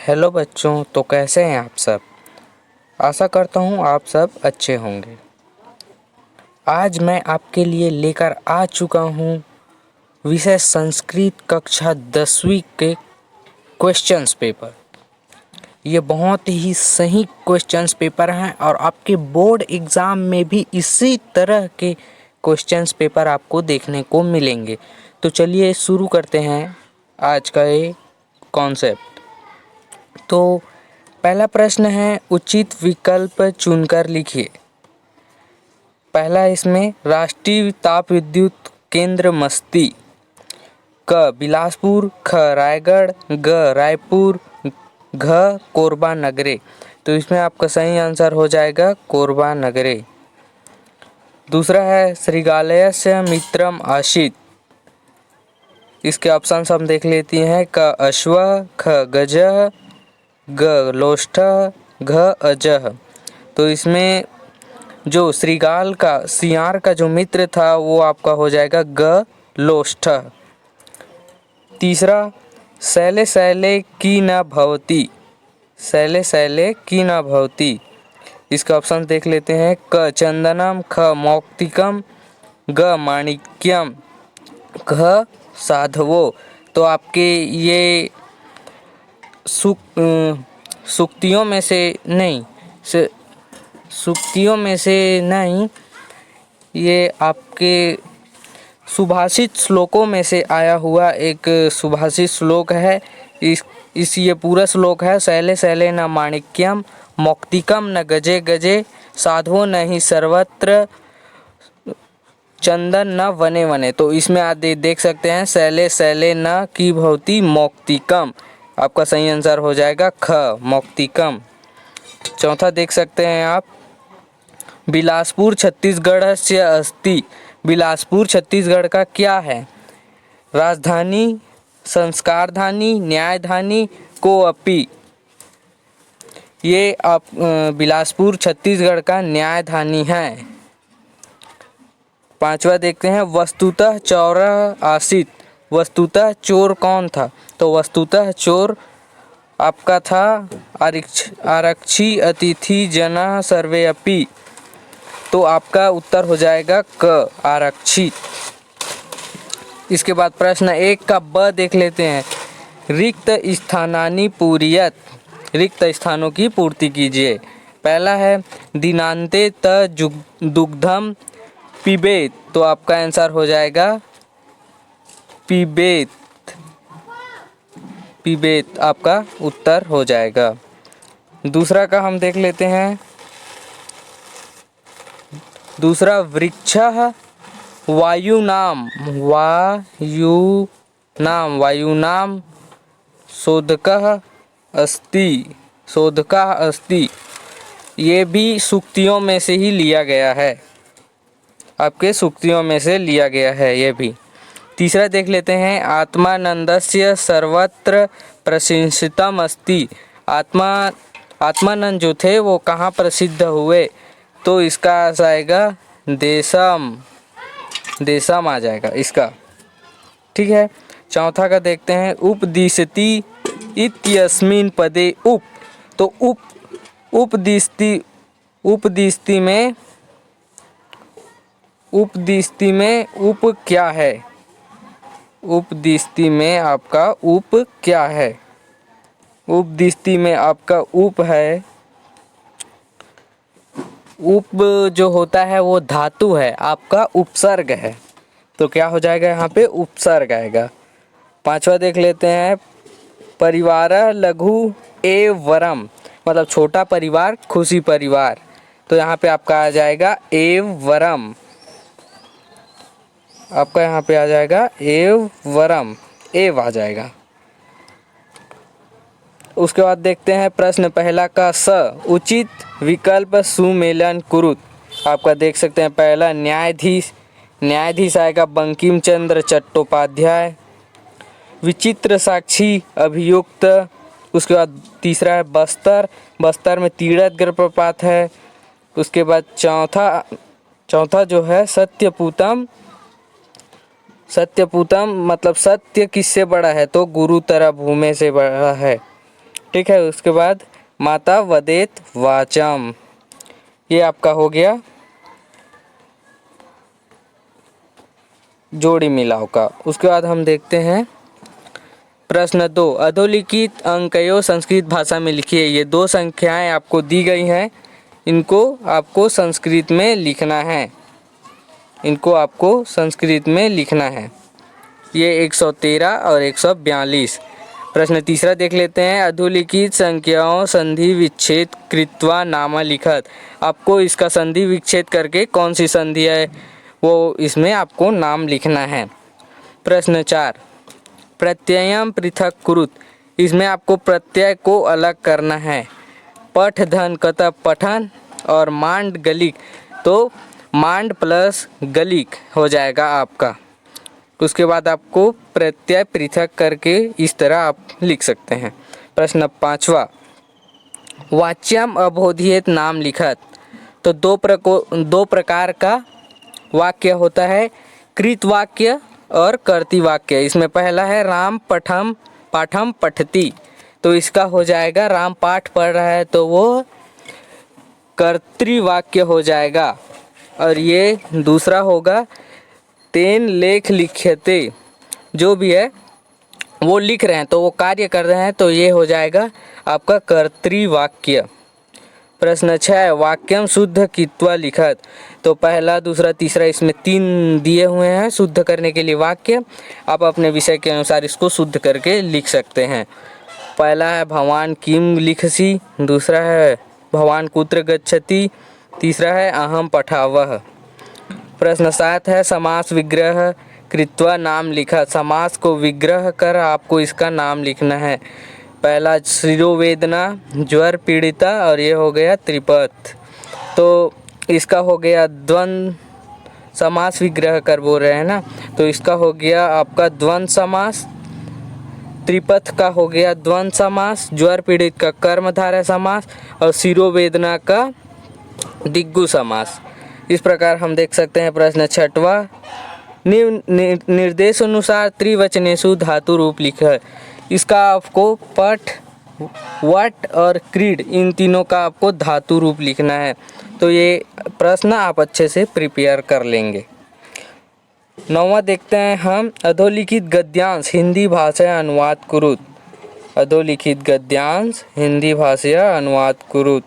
Hello बच्चों, तो कैसे हैं आप सब। आशा करता हूँ आप सब अच्छे होंगे। आज मैं आपके लिए लेकर आ चुका हूँ विषय संस्कृत कक्षा 10वीं के क्वेश्चंस पेपर। ये बहुत ही सही क्वेश्चंस पेपर हैं और आपके बोर्ड एग्ज़ाम में भी इसी तरह के क्वेश्चंस पेपर आपको देखने को मिलेंगे। तो चलिए शुरू करते हैं आज का ये कॉन्सेप्ट। तो पहला प्रश्न है, उचित विकल्प चुनकर लिखिए। पहला इसमें राष्ट्रीय ताप विद्युत केंद्र मस्ती, क बिलासपुर, ख रायगढ़, ग रायपुर, घ कोरबा नगरे। तो इसमें आपका सही आंसर हो जाएगा कोरबा नगरे। दूसरा है श्रीगालयस्य मित्रम आशित। इसके ऑप्शंस हम देख लेते हैं, क अश्व, ख गजः, ग लोष्ठ, घ अजः। तो इसमें जो श्रीगाल का सियार का जो मित्र था वो आपका हो जाएगा ग लोष्ठ। तीसरा शैले शैले की न भवती, शैले शैले की न भवती। इसका ऑप्शन देख लेते हैं, क चंदनम, ख मौक्तिकम, ग माणिक्यम, घ साधवो। तो आपके ये सूक्तियों में से नहीं, सूक्तियों में से नहीं, ये आपके सुभाषित श्लोकों में से आया हुआ एक सुभाषित श्लोक है। इस ये पूरा श्लोक है, शैले शैले न माणिक्यम, मौक्तिकम न गजे गजे, साधवो न ही सर्वत्र, चंदन न वने वने। तो इसमें आप देख सकते हैं, शैले शैले न की भवती मौक्तिकम। आपका सही आंसर हो जाएगा ख मौक्तिकम। चौथा देख सकते हैं आप, बिलासपुर छत्तीसगढ़ से अस्ति। बिलासपुर छत्तीसगढ़ का क्या है? राजधानी, संस्कारधानी, न्यायधानी, कोअपी। ये आप बिलासपुर छत्तीसगढ़ का न्यायधानी है। पांचवा देखते हैं, वस्तुतः चौरः आसीत। वस्तुतः चोर कौन था? तो वस्तुतः चोर आपका था आरक्षी अतिथि जना सर्वे अपि। तो आपका उत्तर हो जाएगा क आरक्षी। इसके बाद प्रश्न 1 का ब देख लेते हैं, रिक्त स्थानानि पूरियत। रिक्त स्थानों की पूर्ति कीजिए। पहला है दिनांते त दुग्धम पिबेत। तो आपका आंसर हो जाएगा पिबेत। पिबेत आपका उत्तर हो जाएगा। दूसरा का हम देख लेते हैं, दूसरा वृक्षः वायुनाम, वायुनाम शोधकः अस्ति, शोधकः अस्ति। ये भी सूक्तियों में से ही लिया गया है, आपके सूक्तियों में से लिया गया है ये भी। तीसरा देख लेते हैं, आत्मानंदस्य सर्वत्र प्रशंसितम अस्ति। आत्मानंद जो थे वो कहाँ प्रसिद्ध हुए? तो इसका आएगा देशम, देशम आ जाएगा इसका। ठीक है। चौथा का देखते हैं, उपदिशति इत्यस्मिन् पदे उप। तो उपदिशति में उप क्या है? उपदिशति में आपका उप क्या है? उपदिशति में आपका उप है, उप जो होता है वो धातु है, आपका उपसर्ग है। तो क्या हो जाएगा यहाँ पे? उपसर्ग आएगा। पांचवा देख लेते हैं, परिवार लघु एव वरम, मतलब छोटा परिवार खुशी परिवार। तो यहाँ पे आपका आ जाएगा एव वरम। आपका यहाँ पे आ जाएगा एव वरम, एव आ जाएगा। उसके बाद देखते हैं प्रश्न पहला का स, उचित विकल्प सुमेलन कुरुत। आपका देख सकते हैं, पहला न्यायाधीश, न्यायाधीश आएगा बंकिम चंद्र चट्टोपाध्याय। विचित्र साक्षी अभियुक्त। उसके बाद तीसरा है बस्तर, बस्तर में तीरथ जलप्रपात है। उसके बाद चौथा जो है सत्यपूतम, सत्यपूतम मतलब सत्य किससे बड़ा है? तो गुरुतर भूमि से बड़ा है। ठीक है। उसके बाद माता वदेत वाचम, ये आपका हो गया जोड़ी मिलाव का। उसके बाद हम देखते हैं प्रश्न 2, अधोलिखित अंकयों संस्कृत भाषा में लिखिए। ये 2 संख्याएं आपको दी गई हैं, इनको आपको संस्कृत में लिखना है, इनको आपको संस्कृत में लिखना है। ये 113 और 142। प्रश्न तीसरा देख लेते हैं, अधोलिखित संख्याओं संधि विच्छेद कृत्वा नाम लिखत। आपको इसका संधि विच्छेद करके कौन सी संधि है वो इसमें आपको नाम लिखना है। प्रश्न 4, प्रत्ययम पृथक कुरुत। इसमें आपको प्रत्यय को अलग करना है। पठ धन कतब पठन और मांड गलिक, तो मांड प्लस गलिक हो जाएगा आपका। उसके बाद आपको प्रत्यय पृथक करके इस तरह आप लिख सकते हैं। प्रश्न 5वां, वाच्यम अबोधियत नाम लिखत। तो दो प्रकार का वाक्य होता है, कृत वाक्य और कर्ती वाक्य। इसमें पहला है राम पठम पाठम पठती, तो इसका हो जाएगा राम पाठ पढ़ रहा है तो वो कर्तृवाक्य हो जाएगा। और ये दूसरा होगा तेन लेख लिख्यते, जो भी है वो लिख रहे हैं तो वो कार्य कर रहे हैं, तो ये हो जाएगा आपका कर्तृवाक्य। प्रश्न 6, वाक्यम शुद्ध कित्वा लिखत। तो पहला दूसरा तीसरा इसमें 3 दिए हुए हैं शुद्ध करने के लिए वाक्य। आप अपने विषय के अनुसार इसको शुद्ध करके लिख सकते हैं। पहला है भवान किम लिखसी, दूसरा है भवान कुत्र गच्छति, तीसरा है अहम पठावह। प्रश्न 7 है समास विग्रह कृत्वा नाम लिखा। समास को विग्रह कर आपको इसका नाम लिखना है। पहला शिरोवेदना, ज्वर पीड़िता और ये हो गया त्रिपथ। तो इसका हो गया द्वंद्व समास विग्रह कर बोल रहे हैं ना, तो इसका हो गया आपका द्वंद्व समास। त्रिपथ का हो गया द्वंद्व समास, ज्वर पीड़ित का कर्मधारय समास और शिरोवेदना का दिग्गु समास। इस प्रकार हम देख सकते हैं। प्रश्न 6वां, निर्देश अनुसार त्रिवचनेषु धातु रूप लिखा। इसका आपको पठ वट और क्रीड इन तीनों का आपको धातु रूप लिखना है। तो ये प्रश्न आप अच्छे से प्रिपेयर कर लेंगे। 9वां देखते हैं हम, अधोलिखित गद्यांश हिंदी भाषा अनुवाद कुरुत। अधोलिखित गद्यांश हिंदी भाषा अनुवाद कुरुत।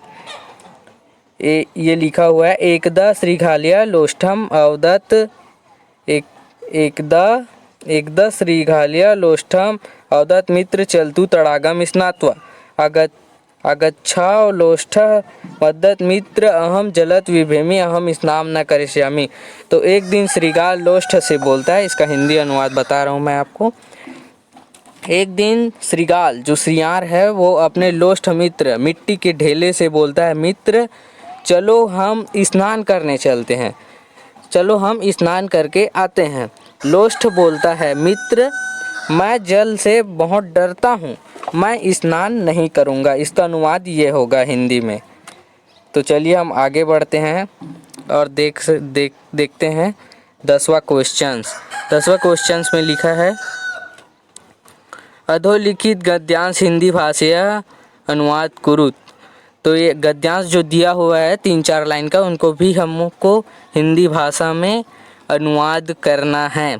ये लिखा हुआ है, एकदा श्रीघालिया लोष्ठम अवदत्त, एकदा श्रीघालिया लोष्ठम अवदत्त मित्र चलतु तड़ागम स्नात्वा आगच्छाव लोष्ठ वदत मित्र अहम जलत विभेमी अहम स्नाम न करिष्यामि। तो एक दिन श्रीगाल लोष्ठ से बोलता है, इसका हिंदी अनुवाद बता रहा हूँ मैं आपको। एक दिन श्रीगाल जो श्रीयार है वो अपने लोष्ठ मित्र मिट्टी के ढेले से बोलता है, मित्र चलो हम स्नान करने चलते हैं, चलो हम स्नान करके आते हैं। लोष्ठ बोलता है, मित्र मैं जल से बहुत डरता हूँ, मैं स्नान नहीं करूँगा। इसका अनुवाद ये होगा हिंदी में। तो चलिए हम आगे बढ़ते हैं और देखते हैं 10वां क्वेश्चंस। 10वां क्वेश्चंस में लिखा है, अधोलिखित गद्यांश हिंदी भाषा अनुवाद कुरुत। तो ये गद्यांश जो दिया हुआ है 3-4 लाइन का, उनको भी हमको हिंदी भाषा में अनुवाद करना है।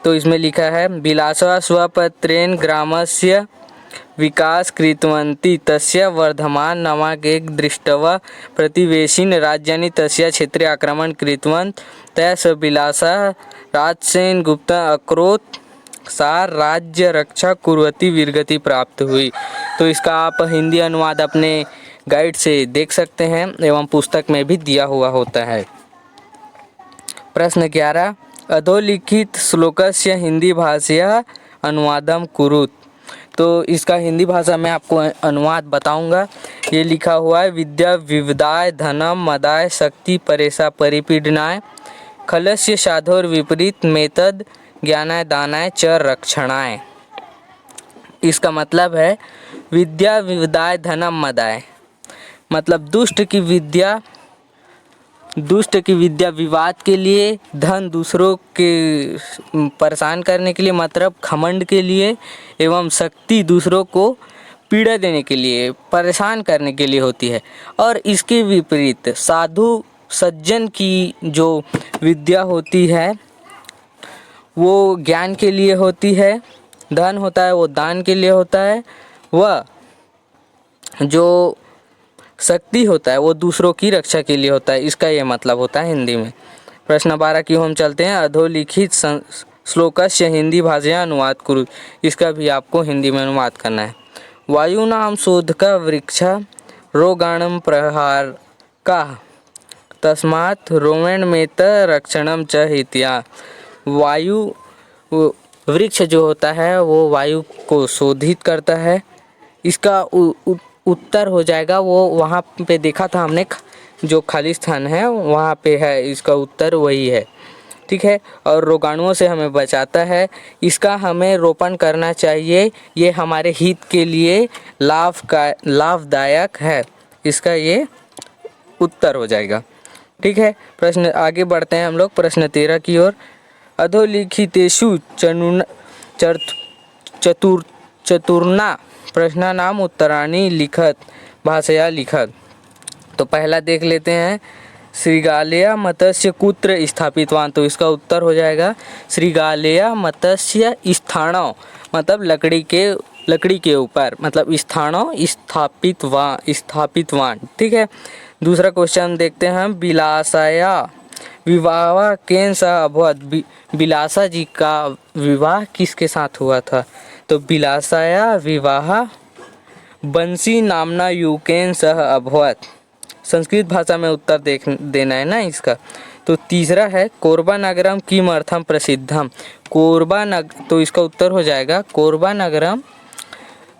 तो इसमें लिखा है, विलासवा स्वपत्रेण ग्रामस्य विकास कृतवन्ती तस्य वर्धमान नवागेक दृष्टवा प्रतिवेशिन राज्यानि तस्य क्षेत्रे आक्रमण कृतवन्त तया स विलासा राजसेन गुप्ता अक्रोत सार राज्य रक्षा कुर्वती वीरगति प्राप्त हुई। तो इसका आप हिंदी अनुवाद अपने गाइड से देख सकते हैं एवं पुस्तक में भी दिया हुआ होता है। प्रश्न 11, अधोलिखित श्लोकस्य हिंदी भाषया अनुवादम कुरुत। तो इसका हिंदी भाषा में आपको अनुवाद बताऊंगा। ये लिखा हुआ है, विद्या विविदाय धनम मदाय शक्ति परेशा परिपीडनाय खलस्य साधोर विपरीत मेतद ज्ञानाय दानाय च रक्षणाय। इसका मतलब है विद्या विविदाय धनम मदाय, मतलब दुष्ट की विद्या विवाद के लिए, धन दूसरों के परेशान करने के लिए मतलब घमंड के लिए, एवं शक्ति दूसरों को पीड़ा देने के लिए, परेशान करने के लिए होती है। और इसके विपरीत साधु सज्जन की जो विद्या होती है वो ज्ञान के लिए होती है, धन होता है वो दान के लिए होता है, वह जो शक्ति होता है वो दूसरों की रक्षा के लिए होता है। इसका ये मतलब होता है हिंदी में। प्रश्न 12 की हम चलते हैं। अधोलिखित श्लोकस्य हिंदी भाषया अनुवाद कुरु। इसका भी आपको हिंदी में अनुवाद करना है। वायुनाम शोधका वृक्षा रोगाणम प्रहार का तस्मात् रोमेणमेत रक्षणम च हित्या। वायु वृक्ष जो होता है वो वायु को शोधित करता है। इसका उत्तर हो जाएगा, वो वहाँ पे देखा था हमने, जो खाली स्थान है वहाँ पे है, इसका उत्तर वही है। ठीक है। और रोगाणुओं से हमें बचाता है। इसका हमें रोपण करना चाहिए, ये हमारे हित के लिए लाभदायक है। इसका ये उत्तर हो जाएगा। ठीक है। प्रश्न आगे बढ़ते हैं हम लोग प्रश्न 13 की ओर। अधोलिखितेषु चतुर्ना प्रश्नानाम उत्तराणि लिखत भाषया लिखत। तो पहला देख लेते हैं, श्रीगालया मत्स्य कुत्र स्थापितवान। तो इसका उत्तर हो जाएगा श्रीगालया मत्स्य स्थाणौ, मतलब लकड़ी के ऊपर, मतलब स्थाणौ स्थापितवान। ठीक है। दूसरा क्वेश्चन देखते हैं हम, बिलासया विवाह केन सह अभवत। बिलासा जी का विवाह किसके साथ हुआ था? तो बिलासया विवाह बंसी नामना युवकेन सह अभवत। संस्कृत भाषा में उत्तर देना है ना इसका। तो तीसरा है, कोरबा नगरम किमर्थम प्रसिद्धम। तो इसका उत्तर हो जाएगा कोरबा नगरम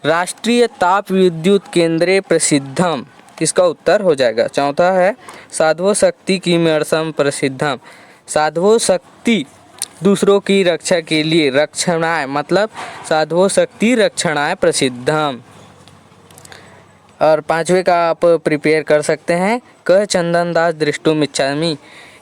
राष्ट्रीय ताप विद्युत केंद्रे प्रसिद्धम। इसका उत्तर हो जाएगा। चौथा है, साधवो शक्ति किमर्थम प्रसिद्धम। साधवो शक्ति दूसरों की रक्षा के लिए, रक्षणाय मतलब साधवो शक्ति रक्षणाय प्रसिद्धम। और पांचवे का आप प्रिपेयर कर सकते हैं, क चंदन दास दृष्टुम इच्छामि।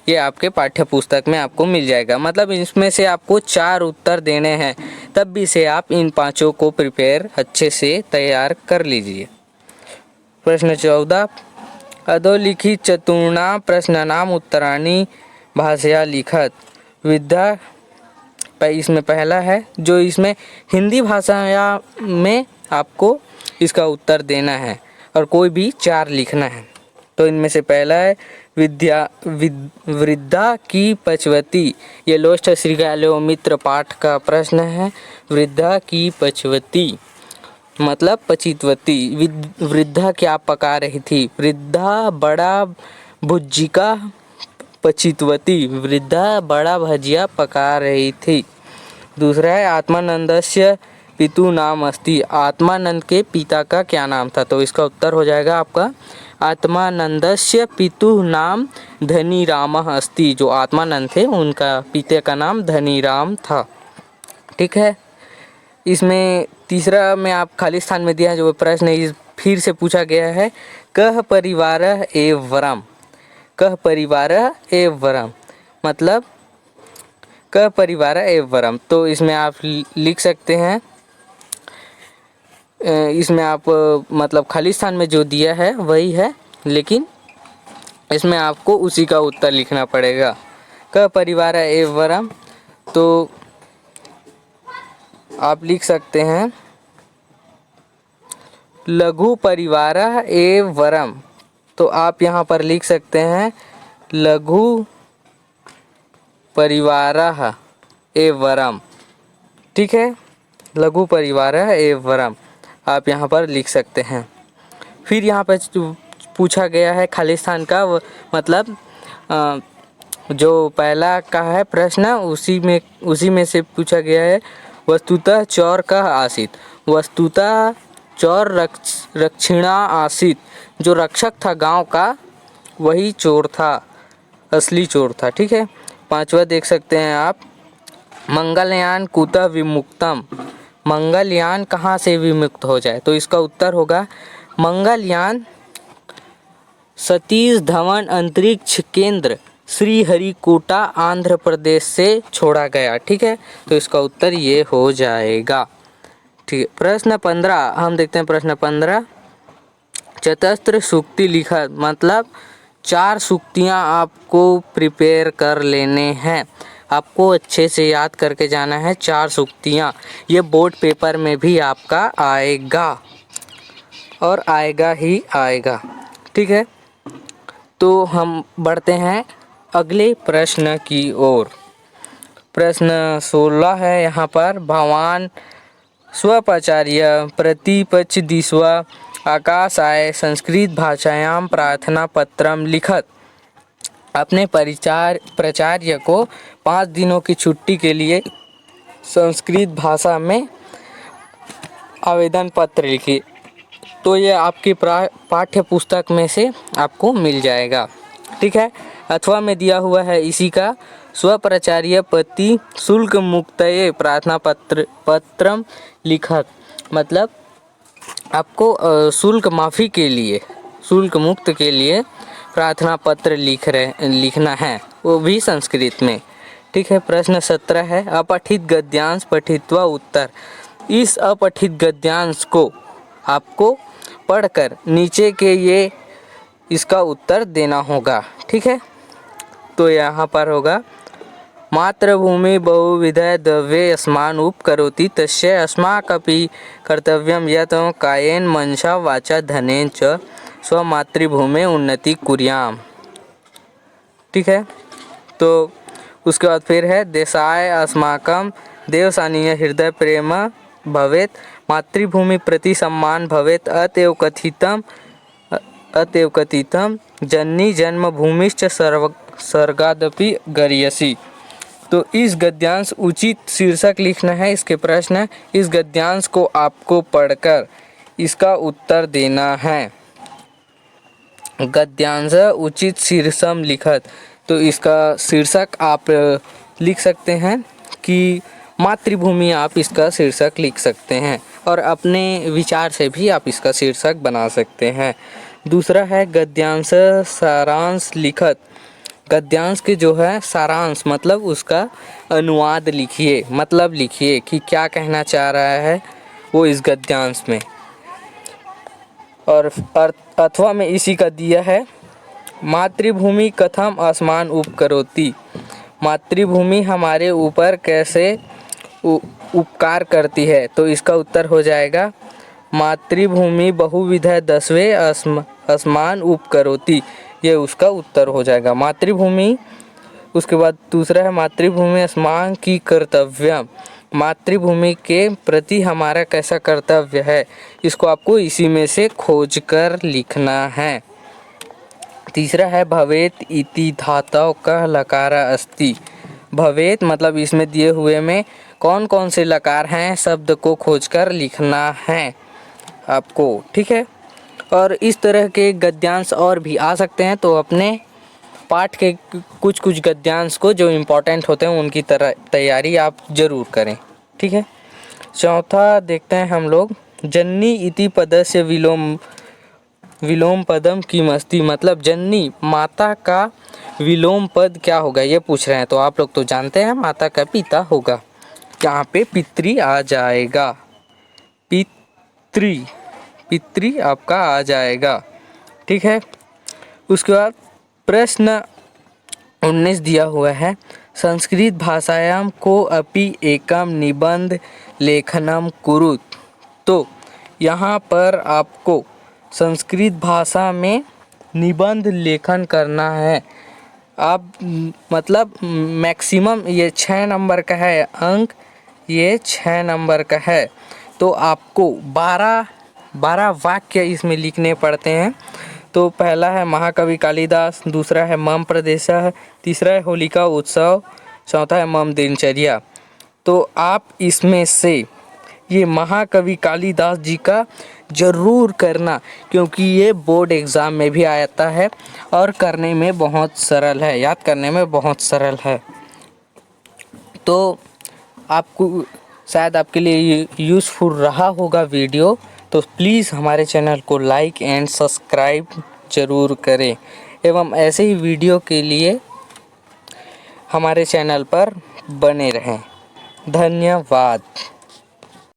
ये आपके पाठ्य पुस्तक में आपको मिल जाएगा। मतलब इसमें से आपको 4 उत्तर देने हैं, तब भी से आप इन 5 को प्रिपेयर अच्छे से तैयार कर लीजिए। प्रश्न 14, अधोलिखित चतुर्णाम प्रश्नानाम उत्तराणि भाषया लिखत। विद्या इसमें पहला है, जो इसमें हिंदी भाषा में आपको इसका उत्तर देना है और कोई भी 4 लिखना है। तो इनमें से पहला है, वृद्धा की पचवती। ये लोष्ट श्रीगालो मित्र पाठ का प्रश्न है। वृद्धा की पचवती मतलब पचितवती। वृद्धा क्या पका रही थी? वृद्धा बड़ा भुज्जिका पचितवती। वृद्धा बड़ा भजिया पका रही थी। दूसरा है, आत्मानंदस्य पितु नाम अस्ति। आत्मानंद के पिता का क्या नाम था? तो इसका उत्तर हो जाएगा आपका आत्मानंदस्य पितु नाम धनीरामः अस्ति। जो आत्मानंद थे उनका पिता का नाम धनीराम था। ठीक है। इसमें तीसरा में आप खाली स्थान में दिया है जो प्रश्न इस फिर से पूछा गया है, कह परिवारः एव वरम। कह परिवारः एव वरम मतलब कह परिवारः एव वरम। तो इसमें आप लिख सकते हैं, इसमें आप मतलब खाली स्थान में जो दिया है वही है, लेकिन इसमें आपको उसी का उत्तर लिखना पड़ेगा। क परिवारः एव वरम, तो आप लिख सकते हैं लघु परिवारः एव वरम। तो आप यहाँ पर लिख सकते हैं लघु परिवारः एव वरम। ठीक है। लघु परिवारः एव वरम आप यहाँ पर लिख सकते हैं। फिर यहाँ पर पूछा गया है खाली स्थान का मतलब जो पहला का है प्रश्न उसी में से पूछा गया है, वस्तुतः चौर का आसीत। वस्तुतः चौर रक्षिणा आसीत। जो रक्षक था गांव का वही चोर था, असली चोर था। ठीक है। पांचवा देख सकते हैं आप, मंगलयान कुतः विमुक्तम। मंगलयान कहाँ से विमुक्त हो जाए? तो इसका उत्तर होगा मंगलयान सतीश धवन अंतरिक्ष केंद्र श्रीहरिकोटा आंध्र प्रदेश से छोड़ा गया। ठीक है। तो इसका उत्तर ये हो जाएगा। ठीक। ठीक है। प्रश्न 15 हम देखते हैं। प्रश्न 15 चतस्त्र सूक्ति लिखत, मतलब 4 सूक्तियाँ आपको प्रिपेयर कर लेने हैं। आपको अच्छे से याद करके जाना है 4 सूक्तियाँ। ये बोर्ड पेपर में भी आपका आएगा और आएगा ही आएगा, ठीक है। तो हम बढ़ते हैं अगले प्रश्न की ओर। प्रश्न 16 है यहाँ पर। भवान स्वपाचार्य प्रतिपक्ष दिस्वा आकाशाय संस्कृत भाषायां प्रार्थना पत्रम लिखत। अपने प्राचार्य को 5 दिनों की छुट्टी के लिए संस्कृत भाषा में आवेदन पत्र लिखिए। तो ये आपकी पाठ्य पुस्तक में से आपको मिल जाएगा, ठीक है। अथवा में दिया हुआ है इसी का। स्वप्राचार्य पति शुल्क मुक्तये प्रार्थना पत्रम लिखत, मतलब आपको शुल्क माफ़ी के लिए, शुल्क मुक्त के लिए प्रार्थना पत्र लिखना है, वो भी संस्कृत में, ठीक है। प्रश्न 17 है। अपठित गद्यांश पठित्वा उत्तर। इस अपठित गद्यांश को आपको पढ़कर नीचे के ये इसका उत्तर देना होगा, ठीक है। तो यहाँ पर होगा मातृभूमि बहुविधः द्रव्ये अस्मान् उपकरोति तस्य अस्माकपि कर्तव्यं यत् कायेन मनसा वाचा धनेन च स्वमातृभूमे उन्नति कुर्याम, ठीक है। तो उसके बाद फिर है देशाय अस्माकं देवसानीय हृदय प्रेम भवेत् मातृभूमि प्रति सम्मान भवेत् अतएव कथितं जननी जन्मभूमिश्च स्वर्गादपि गरीयसी। तो इस गद्यांश उचित शीर्षक लिखना है। इसके प्रश्न, इस गद्यांश को आपको पढ़कर इसका उत्तर देना है। गद्यांश उचित शीर्षम लिखत, तो इसका शीर्षक आप लिख सकते हैं कि मातृभूमि, आप इसका शीर्षक लिख सकते हैं और अपने विचार से भी आप इसका शीर्षक बना सकते हैं। दूसरा है गद्यांश सारांश लिखत। गद्यांश के जो है सारांश, मतलब उसका अनुवाद लिखिए, मतलब लिखिए कि क्या कहना चाह रहा है वो इस गद्यांश में। और अथवा में इसी का दिया है मातृभूमि कथम अस्मान् उपकरोति। मातृभूमि हमारे ऊपर कैसे उपकार करती है, तो इसका उत्तर हो जाएगा मातृभूमि बहुविधः दस्वे अस्मान् उपकरोति। ये उसका उत्तर हो जाएगा मातृभूमि। उसके बाद दूसरा है मातृभूमि अस्मान् की कर्तव्यम। मातृभूमि के प्रति हमारा कैसा कर्तव्य है, इसको आपको इसी में से खोज कर लिखना है। तीसरा है भवेत इति धातव का लकारा अस्ति। भवेत मतलब इसमें दिए हुए में कौन कौन से लकार हैं, शब्द को खोजकर लिखना है आपको, ठीक है। और इस तरह के गद्यांश और भी आ सकते हैं, तो अपने पाठ के कुछ गद्यांश को जो इम्पोर्टेंट होते हैं उनकी तैयारी आप ज़रूर करें, ठीक है। चौथा देखते हैं हम लोग। जननी इति पदस्य विलोम पदम किमस्ति, मतलब जननी माता का विलोम पद क्या होगा, ये पूछ रहे हैं। तो आप लोग तो जानते हैं माता का पिता होगा, यहाँ पे पितृ आ जाएगा, पितृ आपका आ जाएगा, ठीक है। उसके बाद प्रश्न 19 दिया हुआ है संस्कृत भाषायां को अपि एकम निबंध लेखनम कुरुत। तो यहाँ पर आपको संस्कृत भाषा में निबंध लेखन करना है। आप मतलब मैक्सिमम ये 6 नंबर का है अंक, ये 6 नंबर का है। तो आपको 12 वाक्य इसमें लिखने पड़ते हैं। तो पहला है महाकवि कालिदास, दूसरा है मम प्रदेशः, तीसरा है होलिका उत्सव, चौथा है मम दिनचर्या। तो आप इसमें से ये महाकवि कालिदास जी का ज़रूर करना, क्योंकि ये बोर्ड एग्ज़ाम में भी आता है और करने में बहुत सरल है, याद करने में बहुत सरल है। तो आपको शायद आपके लिए यूज़फुल रहा होगा वीडियो, तो प्लीज़ हमारे चैनल को लाइक एंड सब्सक्राइब ज़रूर करें एवं ऐसे ही वीडियो के लिए हमारे चैनल पर बने रहें। धन्यवाद।